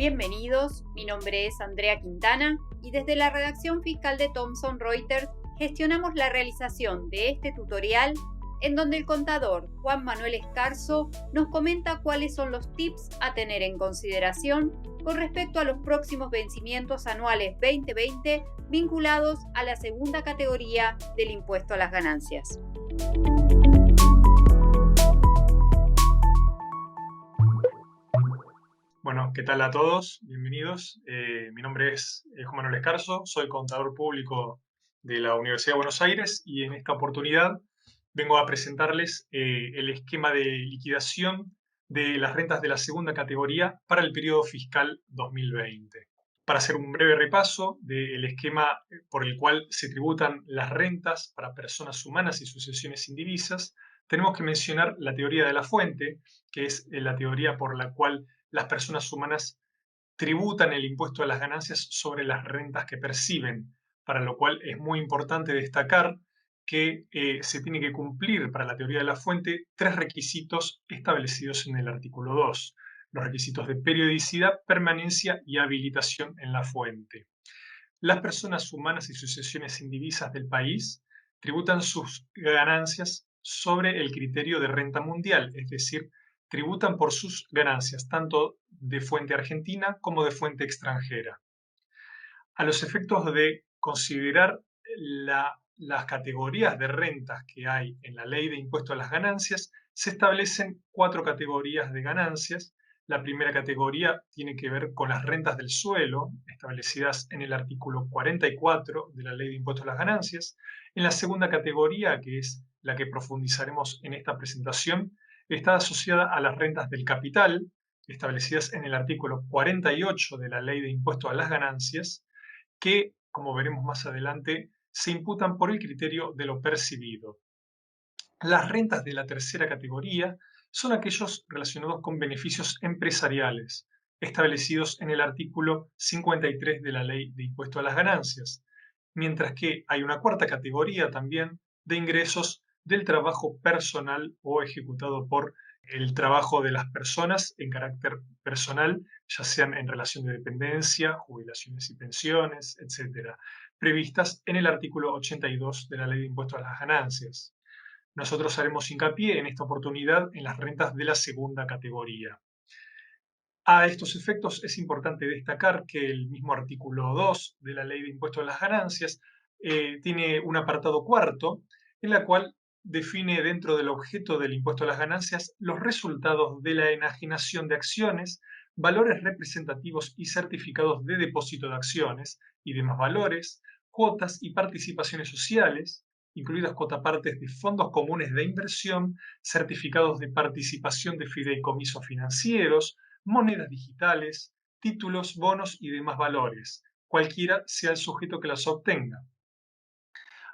Bienvenidos, mi nombre es Andrea Quintana y desde la redacción fiscal de Thomson Reuters gestionamos la realización de este tutorial en donde el contador Juan Manuel Escarzo nos comenta cuáles son los tips a tener en consideración con respecto a los próximos vencimientos anuales 2020 vinculados a la segunda categoría del impuesto a las ganancias. Bueno, ¿qué tal a todos? Bienvenidos. Mi nombre es Juan Manuel Escarzo, soy contador público de la Universidad de Buenos Aires y en esta oportunidad vengo a presentarles el esquema de liquidación de las rentas de la segunda categoría para el periodo fiscal 2020. Para hacer un breve repaso del esquema por el cual se tributan las rentas para personas humanas y sucesiones indivisas, tenemos que mencionar la teoría de la fuente, que es la teoría por la cual las personas humanas tributan el impuesto a las ganancias sobre las rentas que perciben, para lo cual es muy importante destacar que se tiene que cumplir para la teoría de la fuente tres requisitos establecidos en el artículo 2, los requisitos de periodicidad, permanencia y habilitación en la fuente. Las personas humanas y sucesiones indivisas del país tributan sus ganancias sobre el criterio de renta mundial, es decir, tributan por sus ganancias, tanto de fuente argentina como de fuente extranjera. A los efectos de considerar las categorías de rentas que hay en la ley de impuesto a las ganancias, se establecen cuatro categorías de ganancias. La primera categoría tiene que ver con las rentas del suelo, establecidas en el artículo 44 de la ley de impuesto a las ganancias. En la segunda categoría, que es la que profundizaremos en esta presentación, está asociada a las rentas del capital, establecidas en el artículo 48 de la ley de impuesto a las ganancias, que, como veremos más adelante, se imputan por el criterio de lo percibido. Las rentas de la tercera categoría son aquellos relacionados con beneficios empresariales, establecidos en el artículo 53 de la Ley de Impuesto a las Ganancias, mientras que hay una cuarta categoría también de ingresos del trabajo personal o ejecutado por el trabajo de las personas en carácter personal, ya sean en relación de dependencia, jubilaciones y pensiones, etcétera, previstas en el artículo 82 de la Ley de Impuesto a las Ganancias. Nosotros haremos hincapié en esta oportunidad en las rentas de la segunda categoría. A estos efectos es importante destacar que el mismo artículo 2 de la Ley de Impuesto a las Ganancias tiene un apartado cuarto en la cual define dentro del objeto del impuesto a las ganancias los resultados de la enajenación de acciones, valores representativos y certificados de depósito de acciones y demás valores, cuotas y participaciones sociales, incluidas cuotapartes de fondos comunes de inversión, certificados de participación de fideicomisos financieros, monedas digitales, títulos, bonos y demás valores, cualquiera sea el sujeto que las obtenga.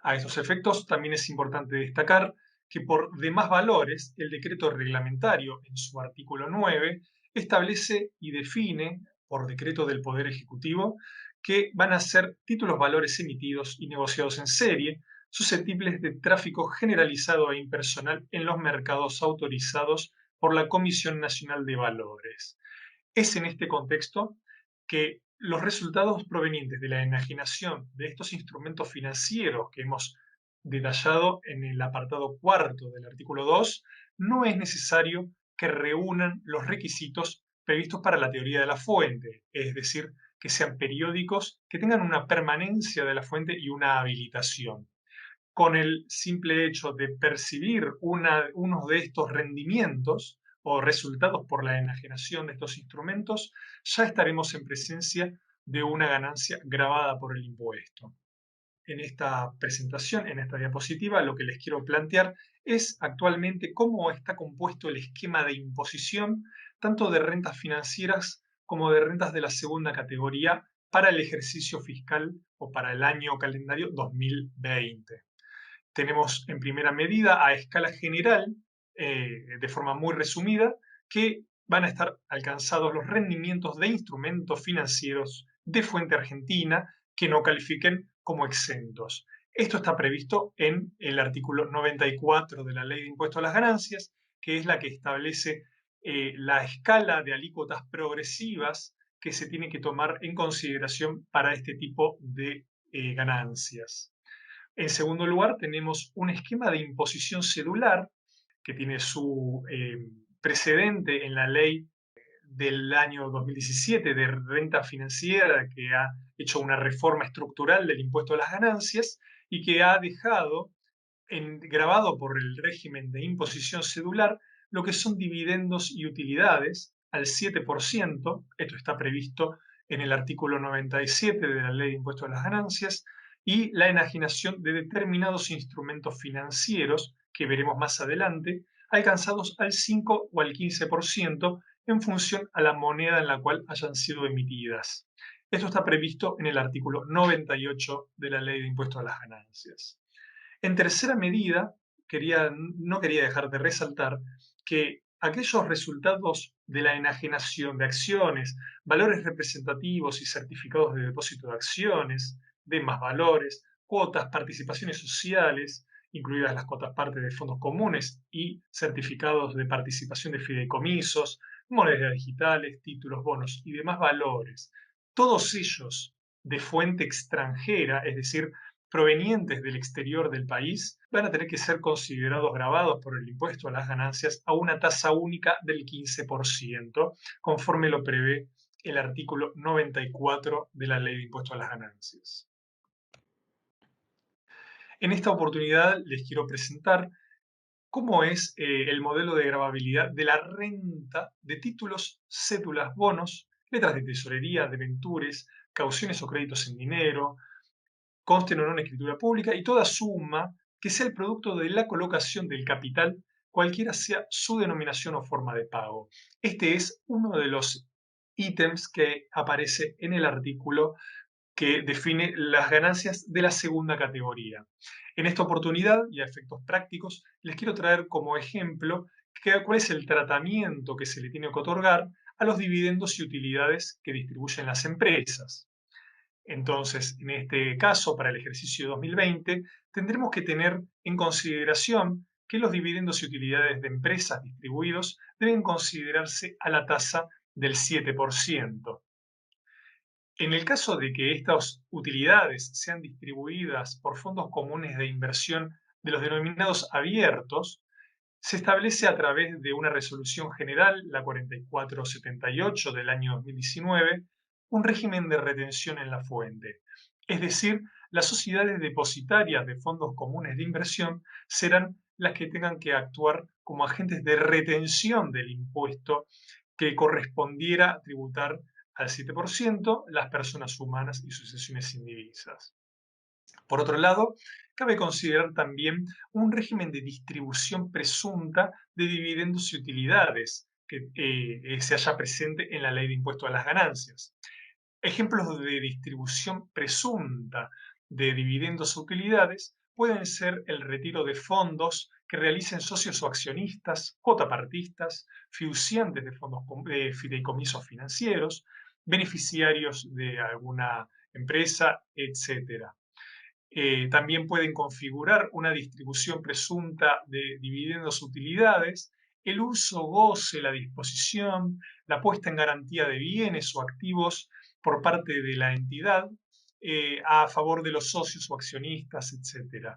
A estos efectos también es importante destacar que por demás valores, el decreto reglamentario en su artículo 9 establece y define, por decreto del Poder Ejecutivo, que van a ser títulos valores emitidos y negociados en serie, susceptibles de tráfico generalizado e impersonal en los mercados autorizados por la Comisión Nacional de Valores. Es en este contexto que los resultados provenientes de la enajenación de estos instrumentos financieros que hemos detallado en el apartado cuarto del artículo 2, no es necesario que reúnan los requisitos previstos para la teoría de la fuente, es decir, que sean periódicos, que tengan una permanencia de la fuente y una habilitación. Con el simple hecho de percibir uno de estos rendimientos o resultados por la enajenación de estos instrumentos, ya estaremos en presencia de una ganancia gravada por el impuesto. En esta presentación, en esta diapositiva, lo que les quiero plantear es actualmente cómo está compuesto el esquema de imposición, tanto de rentas financieras como de rentas de la segunda categoría para el ejercicio fiscal o para el año calendario 2020. Tenemos en primera medida a escala general, de forma muy resumida, que van a estar alcanzados los rendimientos de instrumentos financieros de fuente argentina que no califiquen como exentos. Esto está previsto en el artículo 94 de la Ley de Impuesto a las Ganancias, que es la que establece la escala de alícuotas progresivas que se tiene que tomar en consideración para este tipo de ganancias. En segundo lugar, tenemos un esquema de imposición cedular que tiene su precedente en la ley del año 2017 de renta financiera, que ha hecho una reforma estructural del impuesto a las ganancias y que ha dejado grabado por el régimen de imposición cedular lo que son dividendos y utilidades al 7%. Esto está previsto en el artículo 97 de la Ley de Impuesto a las Ganancias, y la enajenación de determinados instrumentos financieros, que veremos más adelante, alcanzados al 5 o al 15% en función a la moneda en la cual hayan sido emitidas. Esto está previsto en el artículo 98 de la Ley de Impuesto a las Ganancias. En tercera medida, no quería dejar de resaltar que aquellos resultados de la enajenación de acciones, valores representativos y certificados de depósito de acciones, de más valores, cuotas, participaciones sociales, incluidas las cuotas parte de fondos comunes y certificados de participación de fideicomisos, monedas digitales, títulos, bonos y demás valores, todos ellos de fuente extranjera, es decir, provenientes del exterior del país, van a tener que ser considerados gravados por el impuesto a las ganancias a una tasa única del 15%, conforme lo prevé el artículo 94 de la Ley de Impuesto a las Ganancias. En esta oportunidad les quiero presentar cómo es el modelo de gravabilidad de la renta de títulos, cédulas, bonos, letras de tesorería, debentures, cauciones o créditos en dinero, consten o no en escritura pública, y toda suma que sea el producto de la colocación del capital, cualquiera sea su denominación o forma de pago. Este es uno de los ítems que aparece en el artículo que define las ganancias de la segunda categoría. En esta oportunidad, y a efectos prácticos, les quiero traer como ejemplo cuál es el tratamiento que se le tiene que otorgar a los dividendos y utilidades que distribuyen las empresas. Entonces, en este caso, para el ejercicio 2020, tendremos que tener en consideración que los dividendos y utilidades de empresas distribuidos deben considerarse a la tasa del 7%. En el caso de que estas utilidades sean distribuidas por fondos comunes de inversión de los denominados abiertos, se establece a través de una resolución general, la 4478 del año 2019, un régimen de retención en la fuente. Es decir, las sociedades depositarias de fondos comunes de inversión serán las que tengan que actuar como agentes de retención del impuesto que correspondiera tributar al 7% las personas humanas y sucesiones indivisas. Por otro lado, cabe considerar también un régimen de distribución presunta de dividendos y utilidades que se halla presente en la Ley de Impuesto a las Ganancias. Ejemplos de distribución presunta de dividendos o utilidades pueden ser el retiro de fondos que realicen socios o accionistas, cotapartistas, fiduciantes de fondos de fideicomisos financieros, beneficiarios de alguna empresa, etc. También pueden configurar una distribución presunta de dividendos o utilidades, el uso, goce, la disposición, la puesta en garantía de bienes o activos por parte de la entidad a favor de los socios o accionistas, etc.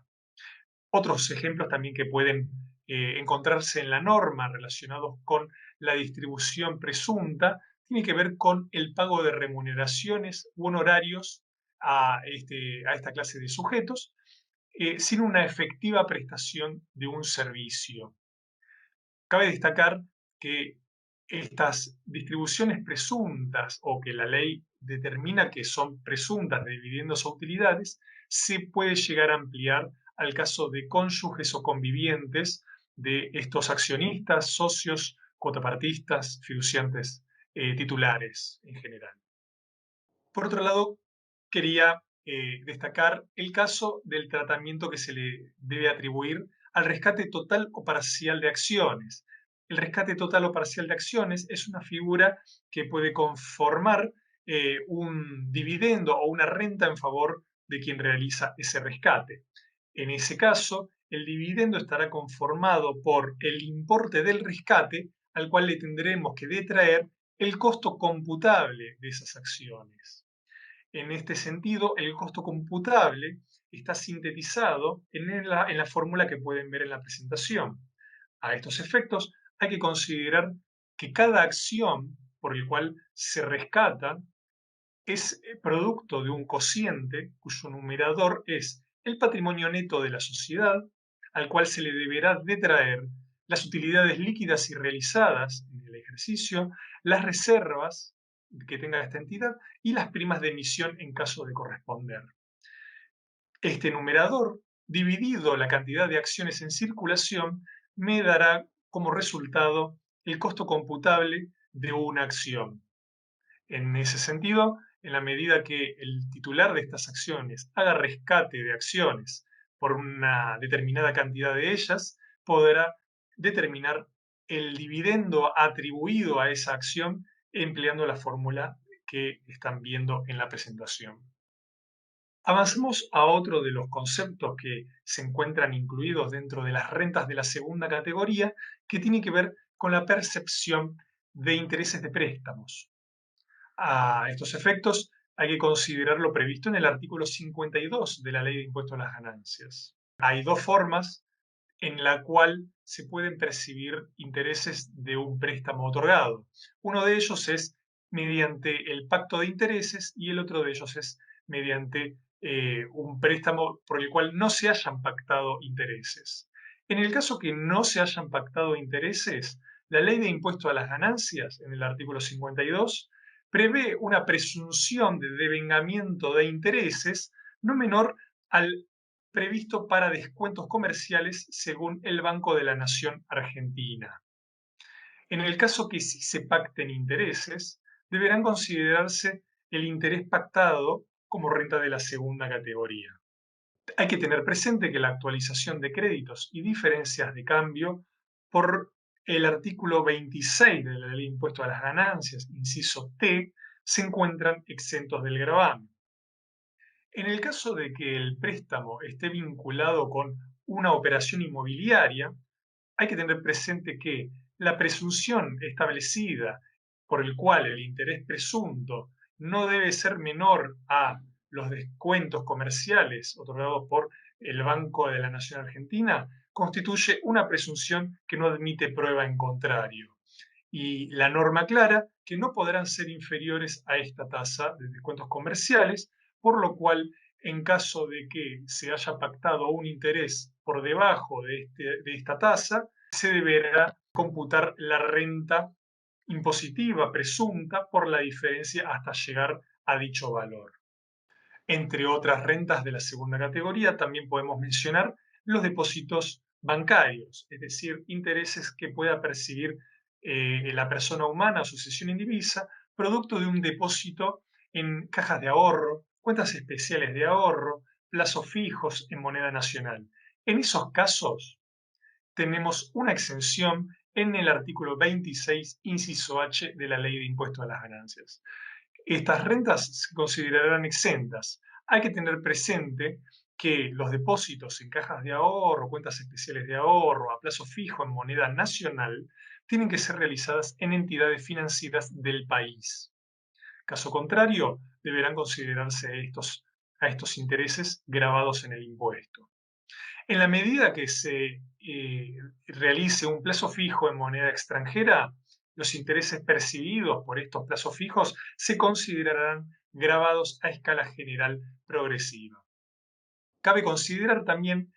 Otros ejemplos también que pueden encontrarse en la norma relacionados con la distribución presunta tiene que ver con el pago de remuneraciones u honorarios a esta clase de sujetos sin una efectiva prestación de un servicio. Cabe destacar que estas distribuciones presuntas o que la ley determina que son presuntas de dividendos o utilidades se puede llegar a ampliar al caso de cónyuges o convivientes de estos accionistas, socios, cotapartistas, fiduciantes, titulares en general. Por otro lado, quería destacar el caso del tratamiento que se le debe atribuir al rescate total o parcial de acciones. El rescate total o parcial de acciones es una figura que puede conformar un dividendo o una renta en favor de quien realiza ese rescate. En ese caso, el dividendo estará conformado por el importe del rescate al cual le tendremos que detraer el costo computable de esas acciones. En este sentido, el costo computable está sintetizado en la fórmula que pueden ver en la presentación. A estos efectos, hay que considerar que cada acción por el cual se rescata es producto de un cociente cuyo numerador es el patrimonio neto de la sociedad, al cual se le deberá detraer las utilidades líquidas y realizadas en el ejercicio, las reservas que tenga esta entidad y las primas de emisión en caso de corresponder. Este numerador, dividido la cantidad de acciones en circulación, me dará como resultado el costo computable de una acción. En ese sentido, en la medida que el titular de estas acciones haga rescate de acciones por una determinada cantidad de ellas, podrá determinar el dividendo atribuido a esa acción empleando la fórmula que están viendo en la presentación. Avancemos a otro de los conceptos que se encuentran incluidos dentro de las rentas de la segunda categoría, que tiene que ver con la percepción de intereses de préstamos. A estos efectos hay que considerar lo previsto en el artículo 52 de la Ley de Impuesto a las Ganancias. Hay dos formas en la cual se pueden percibir intereses de un préstamo otorgado. Uno de ellos es mediante el pacto de intereses y el otro de ellos es mediante un préstamo por el cual no se hayan pactado intereses. En el caso que no se hayan pactado intereses, la Ley de Impuesto a las Ganancias, en el artículo 52, prevé una presunción de devengamiento de intereses no menor al previsto para descuentos comerciales según el Banco de la Nación Argentina. En el caso que sí se pacten intereses, deberán considerarse el interés pactado como renta de la segunda categoría. Hay que tener presente que la actualización de créditos y diferencias de cambio por el artículo 26 de la Ley de Impuesto a las Ganancias, inciso T, se encuentran exentos del gravamen. En el caso de que el préstamo esté vinculado con una operación inmobiliaria, hay que tener presente que la presunción establecida por el cual el interés presunto no debe ser menor a los descuentos comerciales otorgados por el Banco de la Nación Argentina constituye una presunción que no admite prueba en contrario. Y la norma aclara que no podrán ser inferiores a esta tasa de descuentos comerciales, por lo cual, en caso de que se haya pactado un interés por debajo de esta tasa, se deberá computar la renta impositiva presunta por la diferencia hasta llegar a dicho valor. Entre otras rentas de la segunda categoría, también podemos mencionar los depósitos bancarios, es decir, intereses que pueda percibir la persona humana o sucesión indivisa, producto de un depósito en cajas de ahorro, cuentas especiales de ahorro, plazos fijos en moneda nacional. En esos casos, tenemos una exención en el artículo 26, inciso H de la Ley de Impuesto a las Ganancias. Estas rentas se considerarán exentas. Hay que tener presente que los depósitos en cajas de ahorro, cuentas especiales de ahorro, a plazo fijo en moneda nacional, tienen que ser realizadas en entidades financieras del país. Caso contrario, deberán considerarse a estos intereses grabados en el impuesto. En la medida que se realice un plazo fijo en moneda extranjera, los intereses percibidos por estos plazos fijos se considerarán grabados a escala general progresiva. Cabe considerar también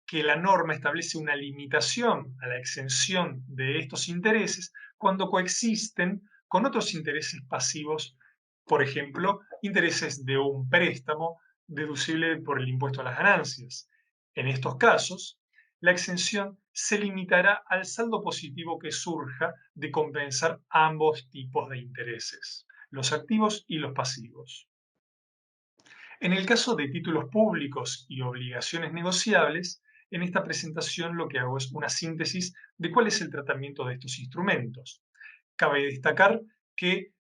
que la norma establece una limitación a la exención de estos intereses cuando coexisten con otros intereses pasivos, por ejemplo, intereses de un préstamo deducible por el impuesto a las ganancias. En estos casos, la exención se limitará al saldo positivo que surja de compensar ambos tipos de intereses, los activos y los pasivos. En el caso de títulos públicos y obligaciones negociables, en esta presentación lo que hago es una síntesis de cuál es el tratamiento de estos instrumentos. Cabe destacar que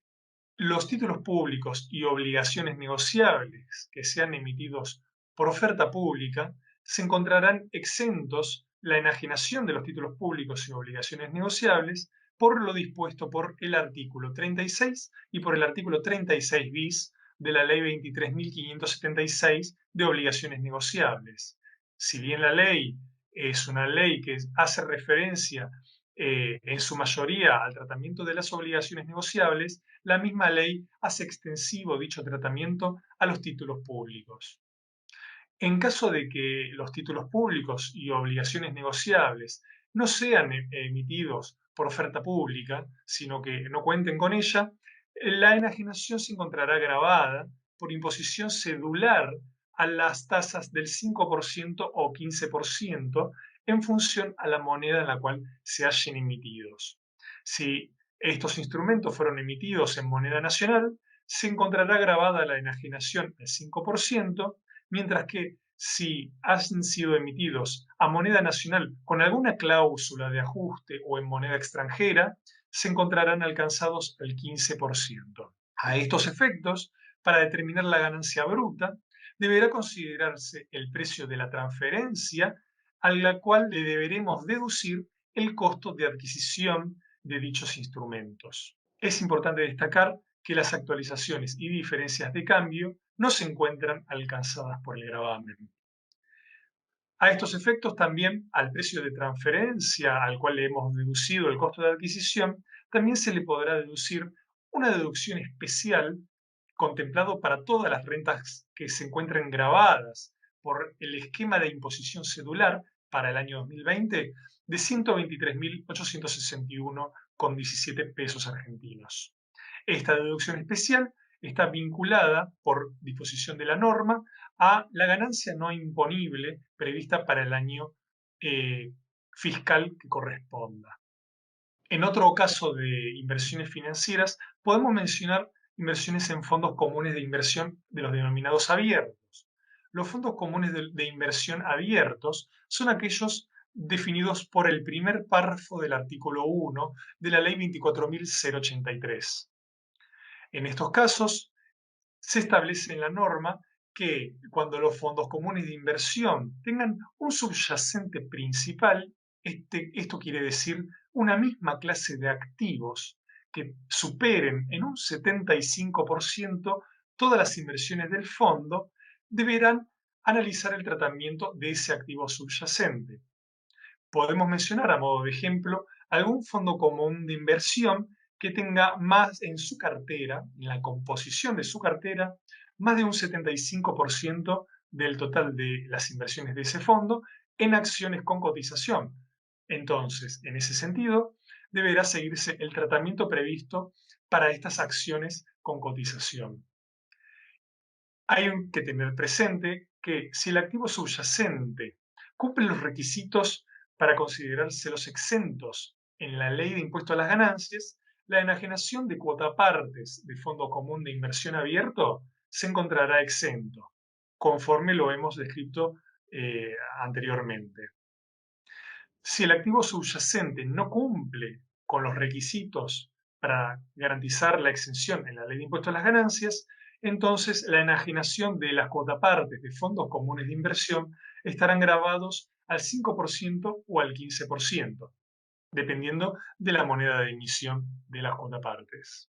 los títulos públicos y obligaciones negociables que sean emitidos por oferta pública se encontrarán exentos la enajenación de los títulos públicos y obligaciones negociables por lo dispuesto por el artículo 36 y por el artículo 36 bis de la Ley 23.576 de obligaciones negociables. Si bien la ley es una ley que hace referencia en su mayoría al tratamiento de las obligaciones negociables, la misma ley hace extensivo dicho tratamiento a los títulos públicos. En caso de que los títulos públicos y obligaciones negociables no sean emitidos por oferta pública, sino que no cuenten con ella, la enajenación se encontrará gravada por imposición cedular a las tasas del 5% o 15% en función a la moneda en la cual se hallen emitidos. Si estos instrumentos fueron emitidos en moneda nacional, se encontrará gravada la enajenación al 5%, mientras que si han sido emitidos a moneda nacional con alguna cláusula de ajuste o en moneda extranjera, se encontrarán alcanzados el 15%. A estos efectos, para determinar la ganancia bruta, deberá considerarse el precio de la transferencia, a la cual le deberemos deducir el costo de adquisición de dichos instrumentos. Es importante destacar que las actualizaciones y diferencias de cambio no se encuentran alcanzadas por el gravamen. A estos efectos también al precio de transferencia al cual le hemos deducido el costo de adquisición, también se le podrá deducir una deducción especial contemplado para todas las rentas que se encuentren gravadas por el esquema de imposición cedular para el año 2020 de 123.861,17 pesos argentinos. Esta deducción especial está vinculada, por disposición de la norma, a la ganancia no imponible prevista para el año fiscal que corresponda. En otro caso de inversiones financieras, podemos mencionar inversiones en fondos comunes de inversión de los denominados abiertos. Los fondos comunes de inversión abiertos son aquellos definidos por el primer párrafo del artículo 1 de la Ley 24.083. En estos casos, se establece en la norma que cuando los fondos comunes de inversión tengan un subyacente principal, esto quiere decir una misma clase de activos que superen en un 75% todas las inversiones del fondo, deberán analizar el tratamiento de ese activo subyacente. Podemos mencionar a modo de ejemplo algún fondo común de inversión que tenga más en su cartera, en la composición de su cartera, más de un 75% del total de las inversiones de ese fondo en acciones con cotización. Entonces, en ese sentido, deberá seguirse el tratamiento previsto para estas acciones con cotización. Hay que tener presente que si el activo subyacente cumple los requisitos para considerárselos exentos en la Ley de Impuesto a las Ganancias, la enajenación de cuotapartes de fondo común de inversión abierto se encontrará exento, conforme lo hemos descrito anteriormente. Si el activo subyacente no cumple con los requisitos para garantizar la exención en la Ley de Impuesto a las Ganancias, entonces la enajenación de las cuotapartes de fondos comunes de inversión estarán gravados al 5% o al 15%, dependiendo de la moneda de emisión de las cuotapartes.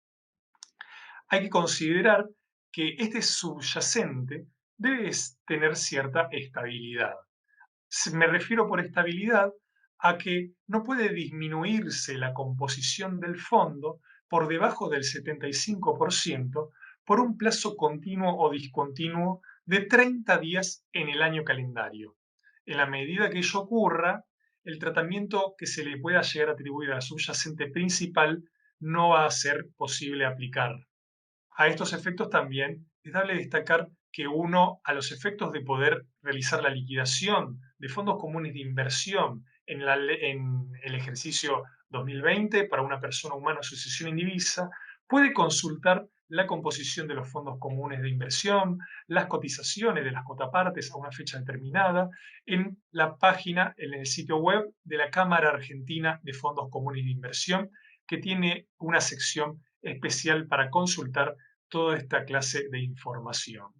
Hay que considerar que este subyacente debe tener cierta estabilidad. Me refiero por estabilidad a que no puede disminuirse la composición del fondo por debajo del 75% por un plazo continuo o discontinuo de 30 días en el año calendario. En la medida que ello ocurra, el tratamiento que se le pueda llegar a atribuir al subyacente principal no va a ser posible aplicar. A estos efectos también es dable destacar que uno, a los efectos de poder realizar la liquidación de fondos comunes de inversión en el ejercicio 2020 para una persona humana o sucesión indivisa, puede consultar la composición de los fondos comunes de inversión, las cotizaciones de las cuotapartes a una fecha determinada, en la página, en el sitio web de la Cámara Argentina de Fondos Comunes de Inversión, que tiene una sección especial para consultar toda esta clase de información.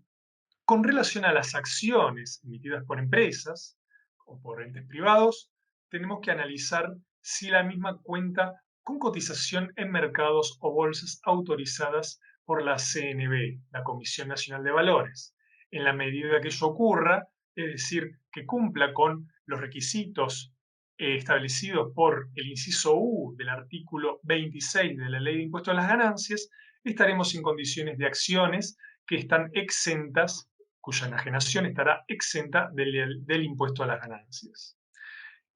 Con relación a las acciones emitidas por empresas o por entes privados, tenemos que analizar si la misma cuenta con cotización en mercados o bolsas autorizadas por la CNV, la Comisión Nacional de Valores. En la medida que ello ocurra, es decir, que cumpla con los requisitos establecidos por el inciso U del artículo 26 de la Ley de Impuesto a las Ganancias, estaremos en condiciones de acciones que están exentas, cuya enajenación estará exenta del impuesto a las ganancias.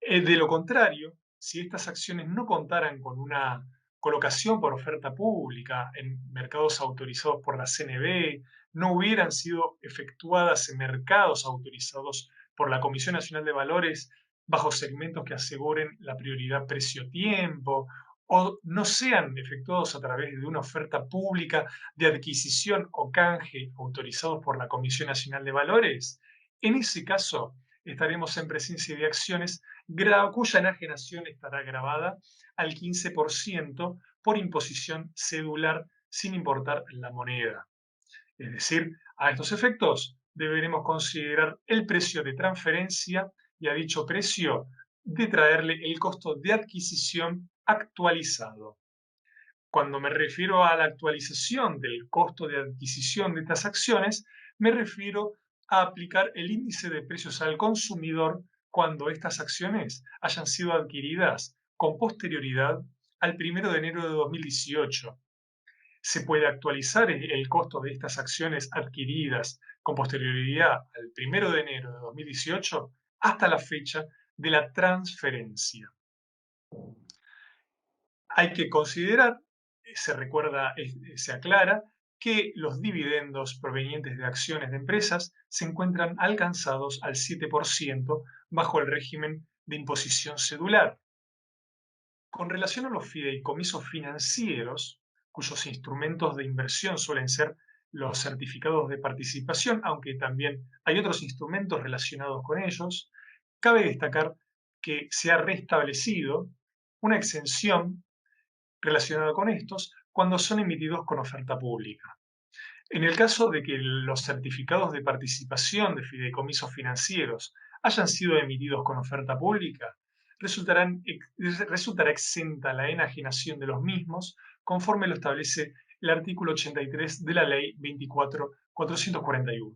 De lo contrario, si estas acciones no contaran con una colocación por oferta pública en mercados autorizados por la CNB, no hubieran sido efectuadas en mercados autorizados por la Comisión Nacional de Valores bajo segmentos que aseguren la prioridad precio-tiempo, o no sean efectuados a través de una oferta pública de adquisición o canje autorizados por la Comisión Nacional de Valores, en ese caso estaremos en presencia de acciones cuya enajenación estará grabada al 15% por imposición cedular sin importar la moneda. Es decir, a estos efectos deberemos considerar el precio de transferencia y a dicho precio de traerle el costo de adquisición actualizado. Cuando me refiero a la actualización del costo de adquisición de estas acciones, me refiero a aplicar el índice de precios al consumidor cuando estas acciones hayan sido adquiridas con posterioridad al 1 de enero de 2018. Se puede actualizar el costo de estas acciones adquiridas con posterioridad al 1 de enero de 2018 hasta la fecha de la transferencia. Hay que considerar, se aclara, que los dividendos provenientes de acciones de empresas se encuentran alcanzados al 7% bajo el régimen de imposición cedular. Con relación a los fideicomisos financieros, cuyos instrumentos de inversión suelen ser los certificados de participación, aunque también hay otros instrumentos relacionados con ellos, cabe destacar que se ha restablecido una exención relacionada con estos cuando son emitidos con oferta pública. En el caso de que los certificados de participación de fideicomisos financieros hayan sido emitidos con oferta pública, resultará exenta la enajenación de los mismos conforme lo establece el artículo 83 de la Ley 24.441.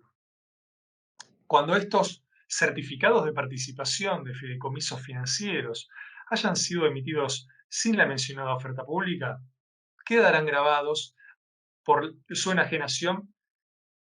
Cuando estos certificados de participación de fideicomisos financieros hayan sido emitidos sin la mencionada oferta pública, quedarán grabados por su enajenación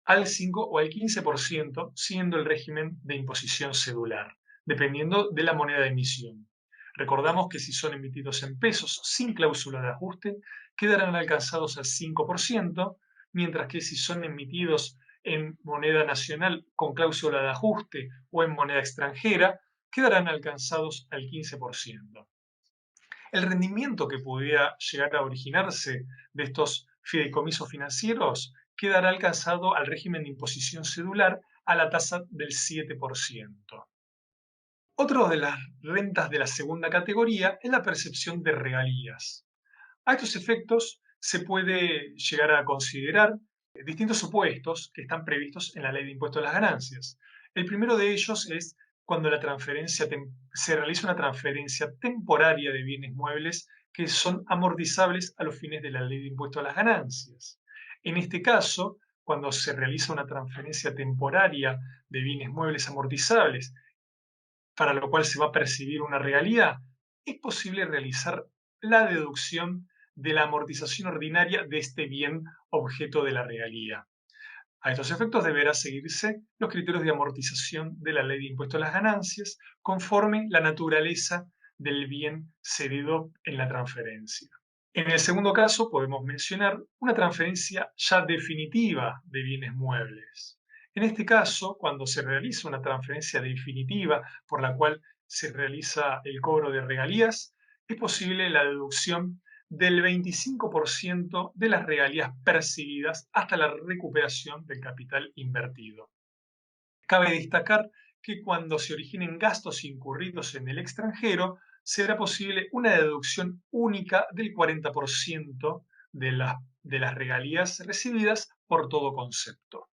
al 5 o al 15%, siendo el régimen de imposición cedular, dependiendo de la moneda de emisión. Recordamos que si son emitidos en pesos sin cláusula de ajuste, quedarán alcanzados al 5%, mientras que si son emitidos en moneda nacional con cláusula de ajuste o en moneda extranjera, quedarán alcanzados al 15%. El rendimiento que pudiera llegar a originarse de estos fideicomisos financieros quedará alcanzado al régimen de imposición cedular a la tasa del 7%. Otro de las rentas de la segunda categoría es la percepción de regalías. A estos efectos se puede llegar a considerar distintos supuestos que están previstos en la Ley de Impuesto a las Ganancias. El primero de ellos es cuando se realiza una transferencia temporaria de bienes muebles que son amortizables a los fines de la Ley de Impuesto a las Ganancias. En este caso, cuando se realiza una transferencia temporaria de bienes muebles amortizables, para lo cual se va a percibir una regalía, es posible realizar la deducción de la amortización ordinaria de este bien objeto de la regalía. A estos efectos deberá seguirse los criterios de amortización de la Ley de Impuesto a las Ganancias conforme la naturaleza del bien cedido en la transferencia. En el segundo caso podemos mencionar una transferencia ya definitiva de bienes muebles. En este caso, cuando se realiza una transferencia definitiva por la cual se realiza el cobro de regalías, es posible la deducción del 25% de las regalías percibidas hasta la recuperación del capital invertido. Cabe destacar que cuando se originen gastos incurridos en el extranjero, será posible una deducción única del 40% de las regalías recibidas por todo concepto.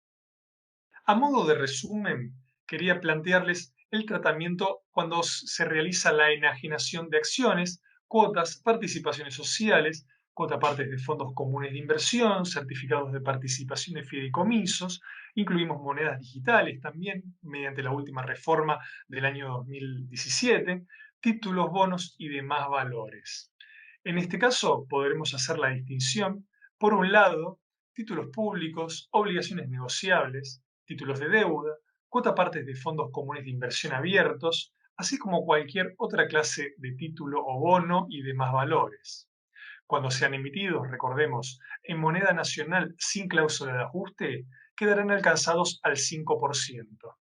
A modo de resumen, quería plantearles el tratamiento cuando se realiza la enajenación de acciones cuotas, participaciones sociales, cuotapartes de fondos comunes de inversión, certificados de participación de fideicomisos, incluimos monedas digitales también, mediante la última reforma del año 2017, títulos, bonos y demás valores. En este caso, podremos hacer la distinción, por un lado, títulos públicos, obligaciones negociables, títulos de deuda, cuotapartes de fondos comunes de inversión abiertos, así como cualquier otra clase de título o bono y demás valores. Cuando sean emitidos, recordemos, en moneda nacional sin cláusula de ajuste, quedarán alcanzados al 5%.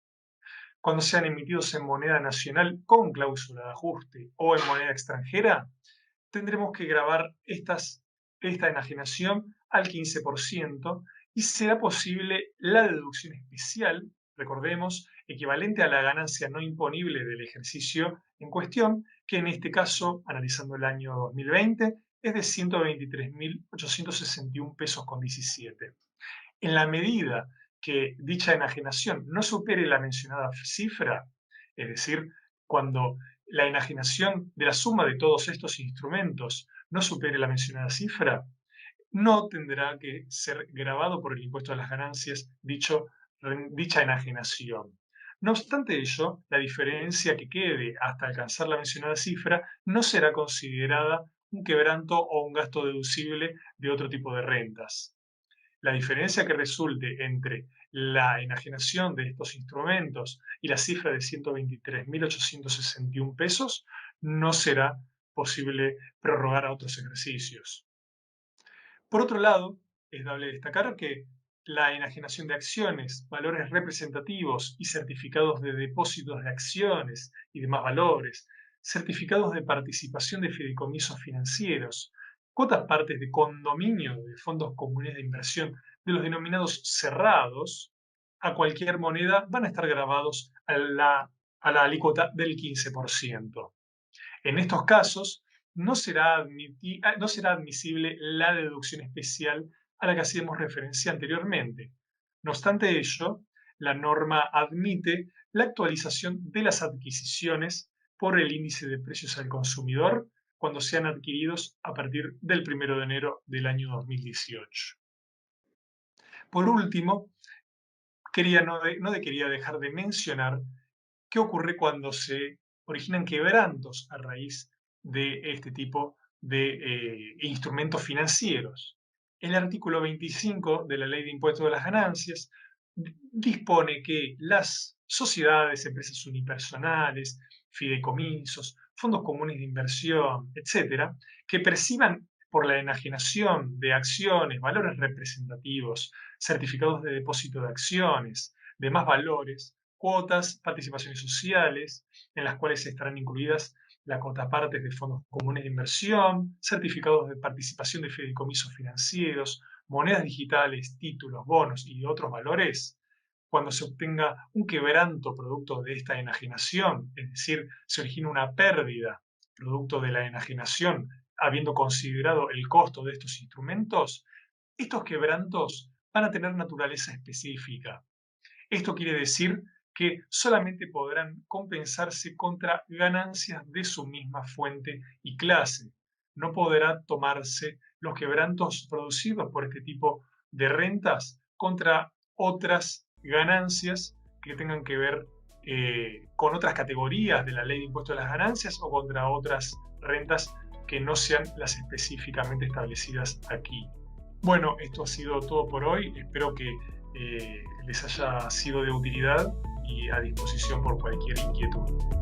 Cuando sean emitidos en moneda nacional con cláusula de ajuste o en moneda extranjera, tendremos que gravar esta enajenación al 15% y será posible la deducción especial, recordemos, equivalente a la ganancia no imponible del ejercicio en cuestión, que en este caso, analizando el año 2020, es de 123.861 pesos con 17. En la medida que dicha enajenación no supere la mencionada cifra, es decir, cuando la enajenación de la suma de todos estos instrumentos no supere la mencionada cifra, no tendrá que ser gravado por el impuesto a las ganancias dicha enajenación. No obstante ello, la diferencia que quede hasta alcanzar la mencionada cifra no será considerada un quebranto o un gasto deducible de otro tipo de rentas. La diferencia que resulte entre la enajenación de estos instrumentos y la cifra de 123.861 pesos no será posible prorrogar a otros ejercicios. Por otro lado, es dable destacar que la enajenación de acciones, valores representativos y certificados de depósitos de acciones y demás valores, certificados de participación de fideicomisos financieros, cuotas partes de condominio de fondos comunes de inversión de los denominados cerrados, a cualquier moneda van a estar grabados a la alícuota del 15%. En estos casos, no será admisible la deducción especial a la que hacíamos referencia anteriormente. No obstante ello, la norma admite la actualización de las adquisiciones por el índice de precios al consumidor cuando sean adquiridos a partir del 1 de enero del año 2018. Por último, quería dejar de mencionar qué ocurre cuando se originan quebrantos a raíz de este tipo de instrumentos financieros. El artículo 25 de la Ley de Impuestos de las Ganancias dispone que las sociedades, empresas unipersonales, fideicomisos, fondos comunes de inversión, etcétera, que perciban por la enajenación de acciones, valores representativos, certificados de depósito de acciones, demás valores, cuotas, participaciones sociales, en las cuales estarán incluidas la cuotapartes de fondos comunes de inversión, certificados de participación de fideicomisos financieros, monedas digitales, títulos, bonos y otros valores. Cuando se obtenga un quebranto producto de esta enajenación, es decir, se origina una pérdida producto de la enajenación, habiendo considerado el costo de estos instrumentos, estos quebrantos van a tener naturaleza específica. Esto quiere decir que solamente podrán compensarse contra ganancias de su misma fuente y clase. No podrá tomarse los quebrantos producidos por este tipo de rentas contra otras ganancias que tengan que ver con otras categorías de la Ley de Impuestos a las Ganancias o contra otras rentas que no sean las específicamente establecidas aquí. Bueno, esto ha sido todo por hoy. Espero que les haya sido de utilidad y a disposición por cualquier inquietud.